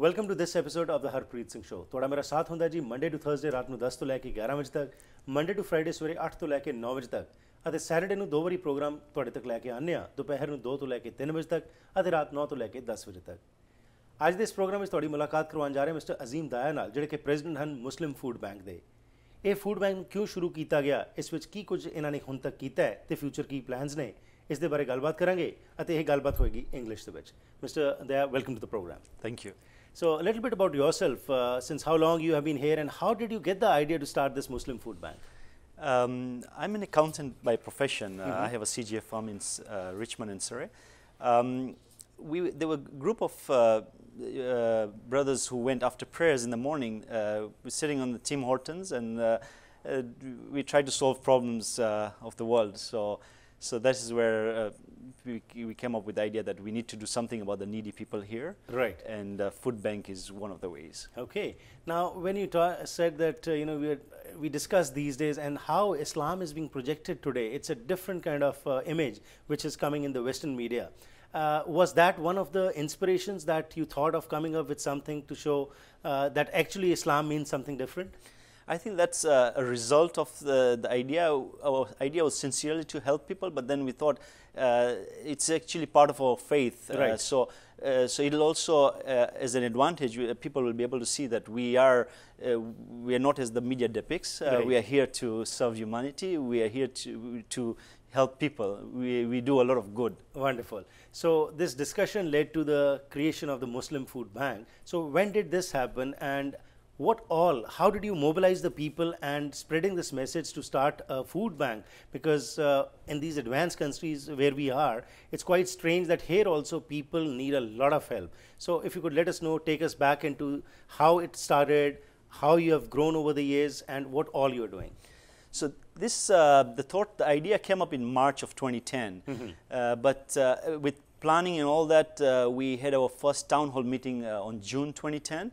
Welcome to this episode of the Harpreet Singh show. थोड़ा मेरा साथ होंगे जी मंडे टू थर्सडे रात ਨੂੰ 10 ਤੋਂ ਲੈ ਕੇ 11 ਵਜੇ ਤੱਕ, ਮੰਡੇ ਟੂ ਫਰਾਈਡੇ ਸਵੇਰੇ 8 ਤੋਂ ਲੈ ਕੇ 9 ਵਜੇ ਤੱਕ, ਅਤੇ ਸੈਟਰਡੇ ਨੂੰ 2 ਵਾਰੀ ਪ੍ਰੋਗਰਾਮ ਤੁਹਾਡੇ ਤੱਕ ਲੈ ਕੇ ਆਉਂਦੇ ਹਾਂ, ਦੁਪਹਿਰ ਨੂੰ 2 ਤੋਂ ਲੈ ਕੇ 3 ਵਜੇ ਤੱਕ ਅਤੇ ਰਾਤ 9 ਤੋਂ ਲੈ ਕੇ 10 ਵਜੇ ਤੱਕ। ਅੱਜ ਦੇ ਇਸ ਪ੍ਰੋਗਰਾਮ ਵਿੱਚ ਤੁਹਾਡੀ ਮੁਲਾਕਾਤ ਕਰਵਾਉਣ ਜਾ ਰਹੇ ਮਿਸਟਰ ਅਜ਼ੀਮ ਦਾਇਆ ਨਾਲ, ਜਿਹੜੇ ਕਿ ਪ੍ਰੈਜ਼ੀਡੈਂਟ ਹਨ ਮੁਸਲਿਮ ਫੂਡ ਬੈਂਕ ਦੇ। ਇਹ ਫੂਡ ਬੈਂਕ ਕਿਉਂ ਸ਼ੁਰੂ ਕੀਤਾ ਗਿਆ, ਇਸ ਵਿੱਚ ਕੀ ਕੁਝ ਇਹਨਾਂ ਨੇ ਹੁਣ ਤੱਕ ਕੀਤਾ ਹੈ ਤੇ ਫਿਊਚਰ ਕੀ ਪਲਾਨਸ ਨੇ, ਇਸ ਦੇ ਬਾਰੇ ਗੱਲਬਾਤ ਕਰਾਂਗੇ ਅਤੇ ਇਹ ਗੱਲਬਾਤ ਹੋਏਗੀ ਇੰਗਲਿਸ਼ ਦੇ ਵਿੱਚ। Mister Daya, welcome to the programme. Thank you. So a little bit about yourself, since how long you have been here and how did you get the idea to start this Muslim food bank? I'm an accountant by profession. I have a CGA firm in Richmond and Surrey. There were a group of brothers who went after prayers in the morning. We're sitting on the Tim Hortons and we tried to solve problems of the world. So that is where we came up with the idea that we need to do something about the needy people here. Right. And food bank is one of the ways. Okay. Now, when you said that we discussed these days and how Islam is being projected today, it's a different kind of image which is coming in the Western media. Was that one of the inspirations that you thought of coming up with something to show that actually Islam means something different? I think that's a result of the idea. Our idea was sincerely to help people, but then we thought it's actually part of our faith. Right. So it'll also, as an advantage, people will be able to see that we are not as the media depicts. Right. We are here to serve humanity. We are here to help people. We do a lot of good. Wonderful. So this discussion led to the creation of the Muslim Food Bank. So when did this happen, and how did you mobilize the people and spreading this message to start a food bank? Because in these advanced countries where we are, it's quite strange that here also people need a lot of help. So if you could let us know, take us back into how it started, how you have grown over the years, and what all you're doing. So this, the idea came up in March of 2010, but with planning and all that, we had our first town hall meeting on June 2010.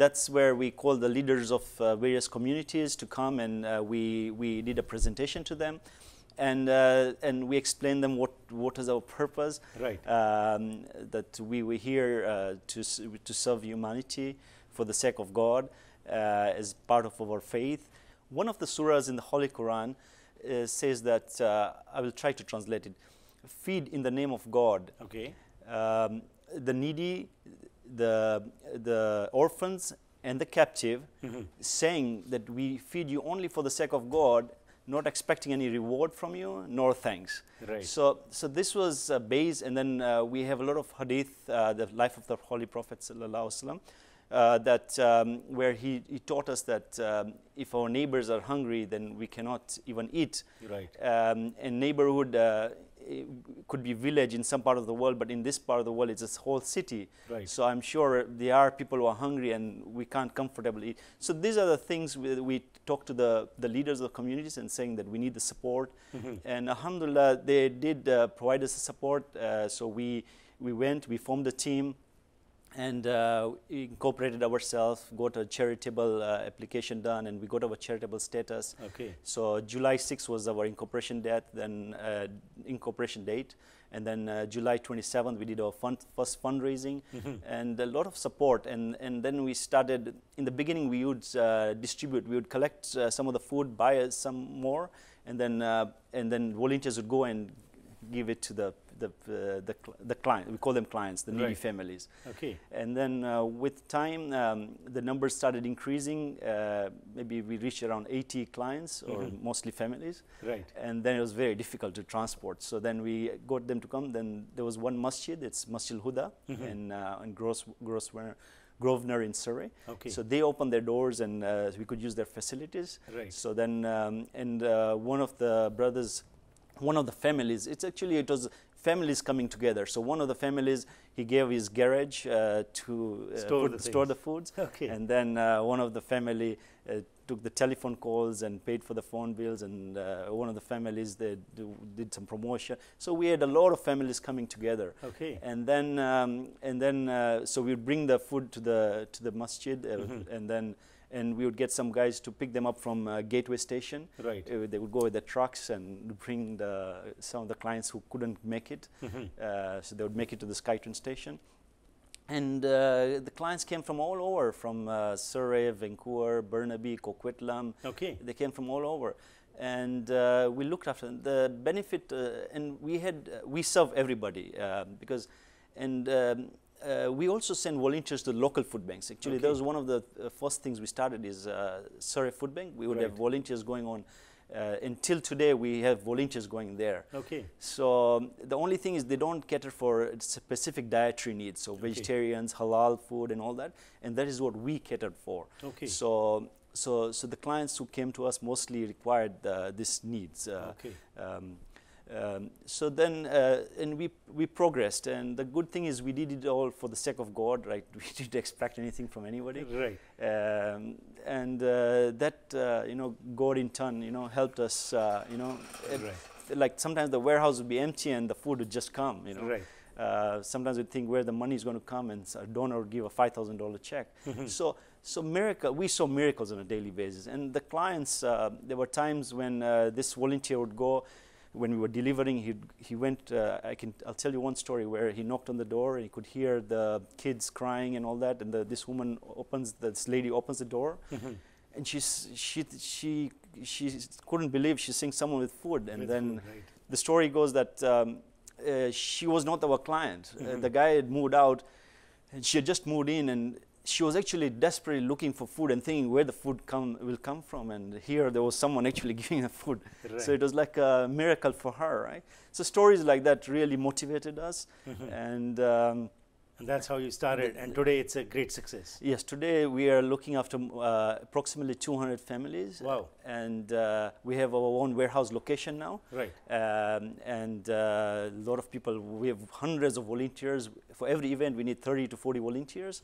That's where we called the leaders of various communities to come, and we did a presentation to them, and we explained them what is our purpose. Right. That we were here to serve humanity for the sake of God, as part of our faith. One of the surahs in the Holy Quran says that, I will try to translate it, feed in the name of God. Okay. The needy, the orphans and the captive, saying that we feed you only for the sake of God, not expecting any reward from you nor thanks. Right. So this was based, and then we have a lot of hadith, the life of the Holy Prophet sallallahu alaihi wasallam, where he taught us that if our neighbors are hungry, then we cannot even eat. Right. And neighborhood could be village in some part of the world, but in this part of the world it's a whole city. Right. So I'm sure there are people who are hungry and we can't comfortably eat. So these are the things we talk to the leaders of the communities and saying that we need the support. And alhamdulillah, they did provide us the support. So we went, we formed a team, and we incorporated ourselves, got a charitable application done, and we got our charitable status. Okay. So July 6th was our incorporation date, and then July 27th we did our first fundraising, and a lot of support, and then we started. In the beginning we would distribute, we would collect some of the food, buy some more, and then volunteers would go and give it to the client. We call them clients, the needy Right. families. Okay. And then with time, the numbers started increasing. Maybe we reached around 80 clients, or mostly families. Right. And then it was very difficult to transport. So then we got them to come. Then there was one masjid, it's Masjid Huda in Grosvenor in Surrey. Okay. So they opened their doors, and we could use their facilities. Right. So then, one of the brothers one of the families, it was families coming together. So one of the families, he gave his garage to store the foods. Okay. And then one of the family took the telephone calls and paid for the phone bills, and one of the families, they did some promotion. So we had a lot of families coming together. Okay. And then so we would bring the food to the masjid, and we would get some guys to pick them up from Gateway Station. Right. They would go with the trucks and bring some of the clients who couldn't make it. So they would make it to the Skytrain station. And the clients came from all over, from Surrey, Vancouver, Burnaby, Coquitlam. Okay. They came from all over. And we looked after them. The benefit, and we serve everybody because, we also send volunteers to local food banks. Actually, that was one of the first things we started is Surrey Food Bank. We would have volunteers going on. Until today, we have volunteers going there. Okay. So the only thing is they don't cater for specific dietary needs. So vegetarians, halal food and all that. And that is what we catered for. Okay. So the clients who came to us mostly required these needs. So then, and we progressed, and the good thing is we did it all for the sake of God, right? We didn't expect anything from anybody, right? That God in turn, helped us, like sometimes the warehouse would be empty and the food would just come, Right. Sometimes we think where the money is going to come, and a donor would give a $5,000 check. So we saw miracles on a daily basis, and the clients. There were times when this volunteer would go. When we were delivering, he went. I'll tell you one story where he knocked on the door and he could hear the kids crying and all that. And this lady opens the door, and she couldn't believe she's seeing someone with food. And then the story goes that she was not our client. The guy had moved out, and she had just moved in, and she was actually desperately looking for food and thinking where the food will come from, and here there was someone actually giving her food. Right. So it was like a miracle for her, right? So stories like that really motivated us, and that's how you started, and today it's a great success. Yes, today we are looking after approximately 200 families. Wow. And we have our own warehouse location now. Right. And a lot of people, we have hundreds of volunteers. For every event, we need 30 to 40 volunteers.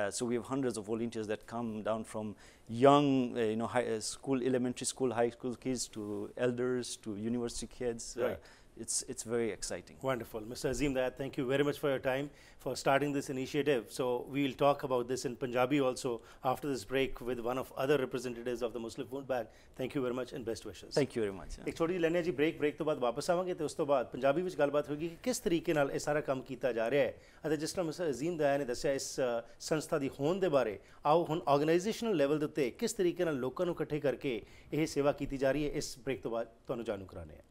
So we have hundreds of volunteers that come down from young, elementary school, high school kids, to elders, to university kids. Right. It's very exciting. Wonderful. Mr. Azim Daya, thank you very much for your time, for starting this initiative. So we will talk about this in Punjabi also after this break with one of other representatives of the Muslim Food Bank. Thank you very much and best wishes. Thank you very much. एक छोटी जी लेने जी break ਤੋਂ ਬਾਅਦ ਵਾਪਸ ਆਵਾਂਗੇ ਤੇ ਉਸ ਤੋਂ ਬਾਅਦ ਪੰਜਾਬੀ ਵਿੱਚ ਗੱਲਬਾਤ ਹੋਏਗੀ ਕਿ ਕਿਸ ਤਰੀਕੇ ਨਾਲ ਇਹ ਸਾਰਾ ਕੰਮ ਕੀਤਾ ਜਾ ਰਿਹਾ ਹੈ ਅਤੇ ਜਿਸ ਤਰ੍ਹਾਂ ਮਿਸਟਰ ਅਜ਼ੀਮ ਦਇਆ ਨੇ ਦੱਸਿਆ ਇਸ ਸੰਸਥਾ ਦੀ ਹੋਂਦ ਦੇ ਬਾਰੇ ਆਓ ਹੁਣ ਆਰਗੇਨਾਈਜੇਸ਼ਨਲ ਲੈਵਲ ਦੇ ਉੱਤੇ ਕਿਸ ਤਰੀਕੇ ਨਾਲ ਲੋਕਾਂ ਨੂੰ ਇਕੱਠੇ ਕਰਕੇ ਇਹ ਸੇਵਾ ਕੀਤੀ ਜਾ ਰਹੀ ਹੈ ਇਸ ਬ੍ਰੇਕ ਤੋਂ ਬਾਅਦ ਤੁਹਾਨੂੰ ਜਾਣੂ ਕਰਾਉਂਦੇ ਹਾਂ